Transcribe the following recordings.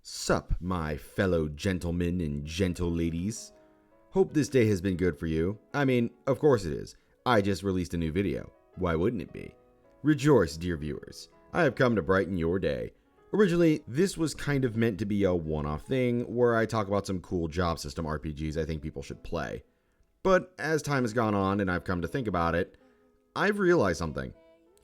Sup, my fellow gentlemen and gentle ladies. Hope this day has been good for you. I mean, of course it is. I just released a new video. Why wouldn't it be? Rejoice, dear viewers. I have come to brighten your day. Originally, this was kind of meant to be a one-off thing where I talk about some cool job system RPGs I think people should play. But as time has gone on and I've come to think about it, I've realized something.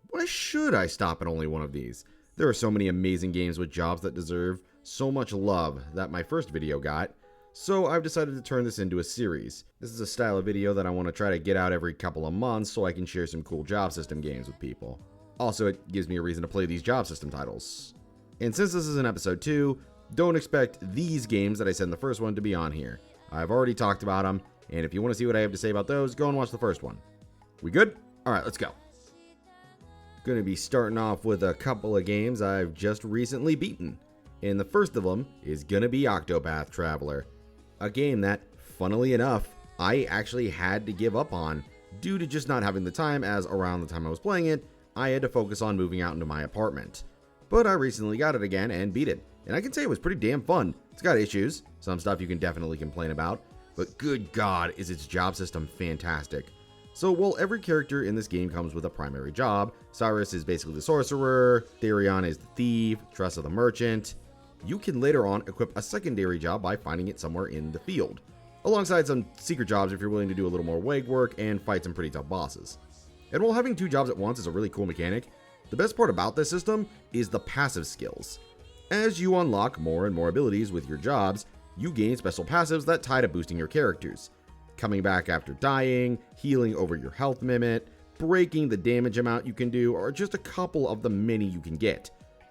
Why should I stop at only one of these? There are so many amazing games with jobs that deserve so much love that my first video got, so I've decided to turn this into a series. This is a style of video that I want to try to get out every couple of months so I can share some cool job system games with people. Also, it gives me a reason to play these job system titles. And since this is an episode 2, don't expect these games that I said in the first one to be on here. I've already talked about them, and if you want to see what I have to say about those, go and watch the first one. We good? Alright, let's go. Gonna be starting off with a couple of games I've just recently beaten. And the first of them is gonna be Octopath Traveler. A game that, funnily enough, I actually had to give up on due to just not having the time, as around the time I was playing it, I had to focus on moving out into my apartment. But I recently got it again and beat it, and I can say it was pretty damn fun. It's got issues, some stuff you can definitely complain about, but good God is its job system fantastic. So while every character in this game comes with a primary job, Cyrus is basically the sorcerer, Therion is the thief, Tressa the merchant, you can later on equip a secondary job by finding it somewhere in the field, alongside some secret jobs if you're willing to do a little more legwork and fight some pretty tough bosses. And while having two jobs at once is a really cool mechanic, the best part about this system is the passive skills. As you unlock more and more abilities with your jobs, you gain special passives that tie to boosting your characters. Coming back after dying, healing over your health limit, breaking the damage amount you can do, are just a couple of the many you can get.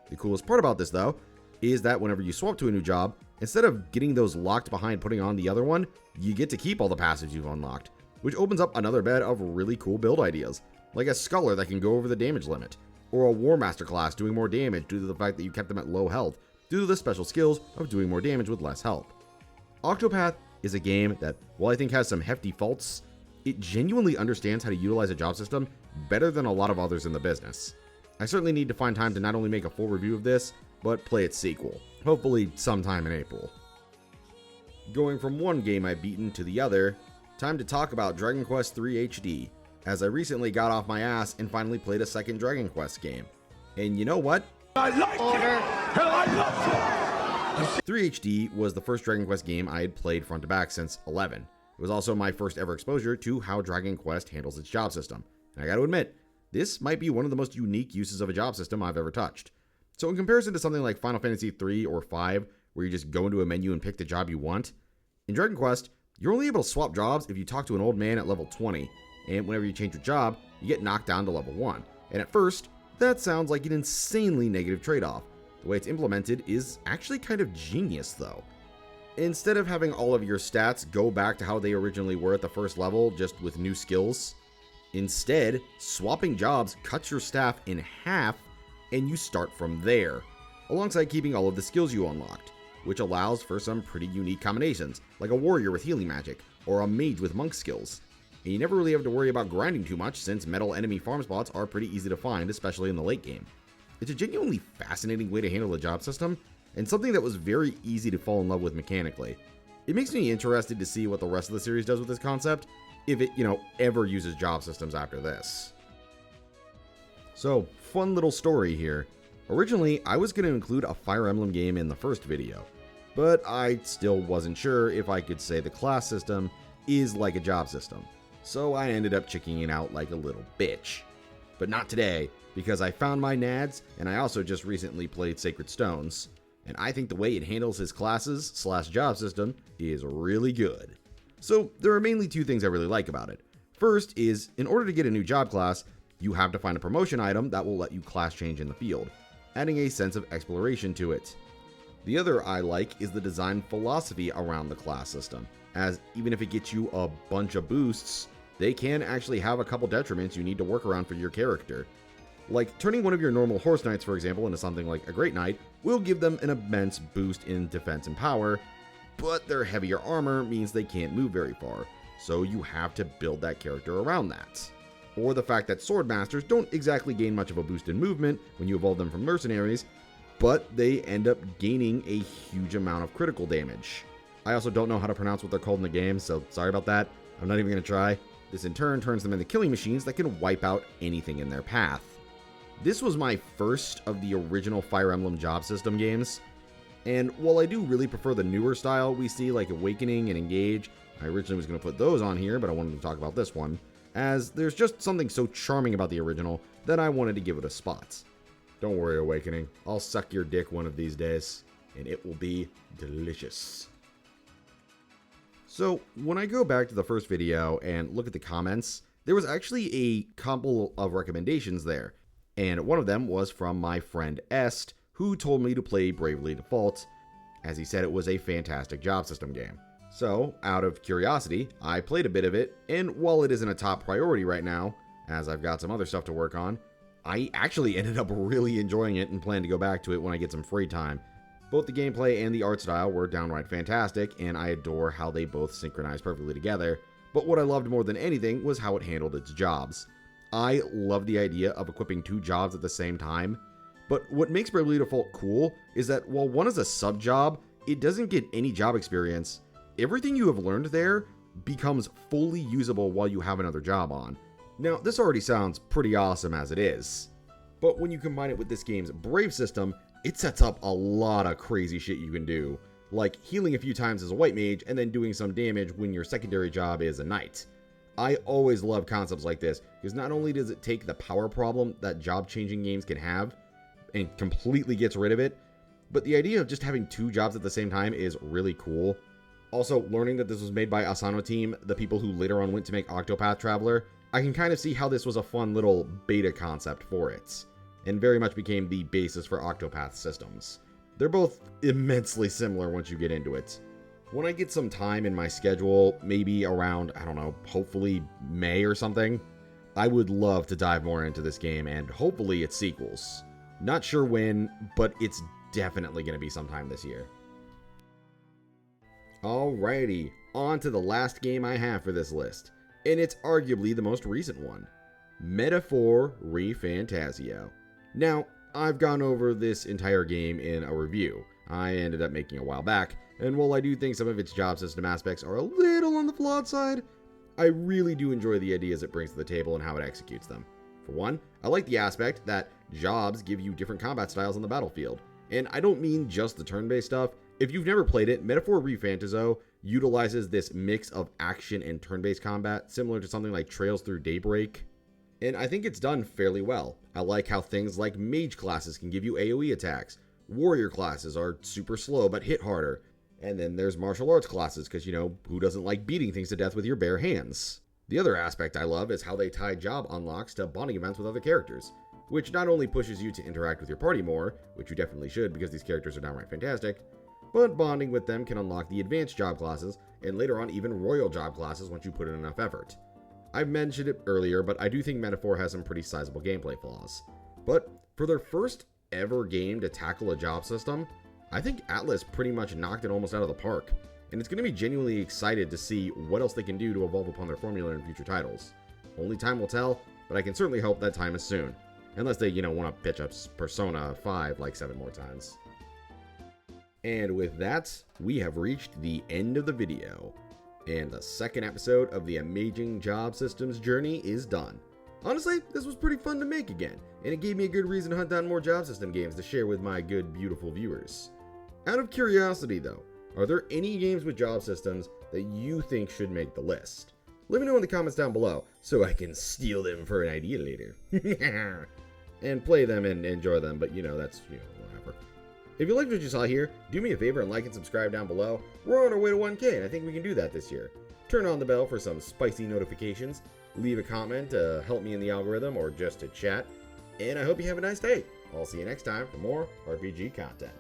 The coolest part about this though, is that whenever you swap to a new job, instead of getting those locked behind putting on the other one, you get to keep all the passives you've unlocked, which opens up another bed of really cool build ideas, like a Sculler that can go over the damage limit, or a War Master class doing more damage due to the fact that you kept them at low health, due to the special skills of doing more damage with less health. Octopath is a game that, while I think has some hefty faults, it genuinely understands how to utilize a job system better than a lot of others in the business. I certainly need to find time to not only make a full review of this, but play its sequel, hopefully sometime in April. Going from one game I've beaten to the other, time to talk about Dragon Quest III HD, as I recently got off my ass and finally played a second Dragon Quest game. And you know what? I like Order. It! I love it! 3 HD was the first Dragon Quest game I had played front to back since 11. It was also my first ever exposure to how Dragon Quest handles its job system, and I gotta admit, this might be one of the most unique uses of a job system I've ever touched. So in comparison to something like Final Fantasy 3 or 5, where you just go into a menu and pick the job you want, in Dragon Quest, you're only able to swap jobs if you talk to an old man at level 20, and whenever you change your job, you get knocked down to level 1. And at first, that sounds like an insanely negative trade-off. The way it's implemented is actually kind of genius though. Instead of having all of your stats go back to how they originally were at the first level, just with new skills, instead, swapping jobs cuts your staff in half and you start from there, alongside keeping all of the skills you unlocked, which allows for some pretty unique combinations, like a warrior with healing magic, or a mage with monk skills. And you never really have to worry about grinding too much since metal enemy farm spots are pretty easy to find, especially in the late game. It's a genuinely fascinating way to handle the job system, and something that was very easy to fall in love with mechanically. It makes me interested to see what the rest of the series does with this concept, if it, ever uses job systems after this. So, fun little story here. Originally, I was going to include a Fire Emblem game in the first video, but I still wasn't sure if I could say the class system is like a job system, so I ended up chicking it out like a little bitch. But not today, because I found my nads, and I also just recently played Sacred Stones, and I think the way it handles his classes / job system is really good. So there are mainly two things I really like about it. First is, in order to get a new job class, you have to find a promotion item that will let you class change in the field, adding a sense of exploration to it. The other I like is the design philosophy around the class system, as even if it gets you a bunch of boosts, they can actually have a couple detriments you need to work around for your character. Like turning one of your normal horse knights, for example, into something like a great knight will give them an immense boost in defense and power, but their heavier armor means they can't move very far, so you have to build that character around that. Or the fact that sword masters don't exactly gain much of a boost in movement when you evolve them from mercenaries, but they end up gaining a huge amount of critical damage. I also don't know how to pronounce what they're called in the game, so sorry about that. I'm not even going to try. This in turn turns them into killing machines that can wipe out anything in their path. This was my first of the original Fire Emblem job system games, and while I do really prefer the newer style we see like Awakening and Engage, I originally was going to put those on here, but I wanted to talk about this one, as there's just something so charming about the original that I wanted to give it a spot. Don't worry, Awakening, I'll suck your dick one of these days, and it will be delicious. So, when I go back to the first video and look at the comments, there was actually a couple of recommendations there, and one of them was from my friend Est, who told me to play Bravely Default, as he said it was a fantastic job system game. So, out of curiosity, I played a bit of it, and while it isn't a top priority right now, as I've got some other stuff to work on, I actually ended up really enjoying it and plan to go back to it when I get some free time. Both the gameplay and the art style were downright fantastic, and I adore how they both synchronize perfectly together, but what I loved more than anything was how it handled its jobs. I love the idea of equipping 2 jobs at the same time, but what makes Bravely Default cool is that while one is a sub-job, it doesn't get any job experience. Everything you have learned there becomes fully usable while you have another job on. Now, this already sounds pretty awesome as it is, but when you combine it with this game's Brave system, it sets up a lot of crazy shit you can do, like healing a few times as a white mage and then doing some damage when your secondary job is a knight. I always love concepts like this, because not only does it take the power problem that job-changing games can have, and completely gets rid of it, but the idea of just having 2 jobs at the same time is really cool. Also, learning that this was made by Asano Team, the people who later on went to make Octopath Traveler, I can kind of see how this was a fun little beta concept for it, and very much became the basis for Octopath systems. They're both immensely similar once you get into it. When I get some time in my schedule, maybe around, I don't know, hopefully May or something, I would love to dive more into this game and hopefully its sequels. Not sure when, but it's definitely going to be sometime this year. Alrighty, on to the last game I have for this list, and it's arguably the most recent one, Metaphor ReFantazio. Now, I've gone over this entire game in a review I ended up making a while back, and while I do think some of its job system aspects are a little on the flawed side, I really do enjoy the ideas it brings to the table and how it executes them. For one, I like the aspect that jobs give you different combat styles on the battlefield, and I don't mean just the turn-based stuff. If you've never played it, Metaphor ReFantazio utilizes this mix of action and turn-based combat, similar to something like Trails Through Daybreak, and I think it's done fairly well. I like how things like mage classes can give you AoE attacks, warrior classes are super slow but hit harder, and then there's martial arts classes because, you know, who doesn't like beating things to death with your bare hands? The other aspect I love is how they tie job unlocks to bonding events with other characters, which not only pushes you to interact with your party more, which you definitely should because these characters are downright fantastic, but bonding with them can unlock the advanced job classes, and later on even royal job classes once you put in enough effort. I've mentioned it earlier, but I do think Metaphor has some pretty sizable gameplay flaws. But for their first ever game to tackle a job system, I think Atlus pretty much knocked it almost out of the park, and it's going to be genuinely excited to see what else they can do to evolve upon their formula in future titles. Only time will tell, but I can certainly hope that time is soon. Unless they, want to pitch up Persona 5 like 7 more times. And with that, we have reached the end of the video, and the second episode of the Amazing Job Systems journey is done. Honestly, this was pretty fun to make again, and it gave me a good reason to hunt down more job system games to share with my good, beautiful viewers. Out of curiosity though, are there any games with job systems that you think should make the list? Let me know in the comments down below, so I can steal them for an idea later. And play them and enjoy them, but that's, whatever. If you liked what you saw here, do me a favor and like and subscribe down below. We're on our way to 1K, and I think we can do that this year. Turn on the bell for some spicy notifications, leave a comment to help me in the algorithm or just to chat, and I hope you have a nice day. I'll see you next time for more RPG content.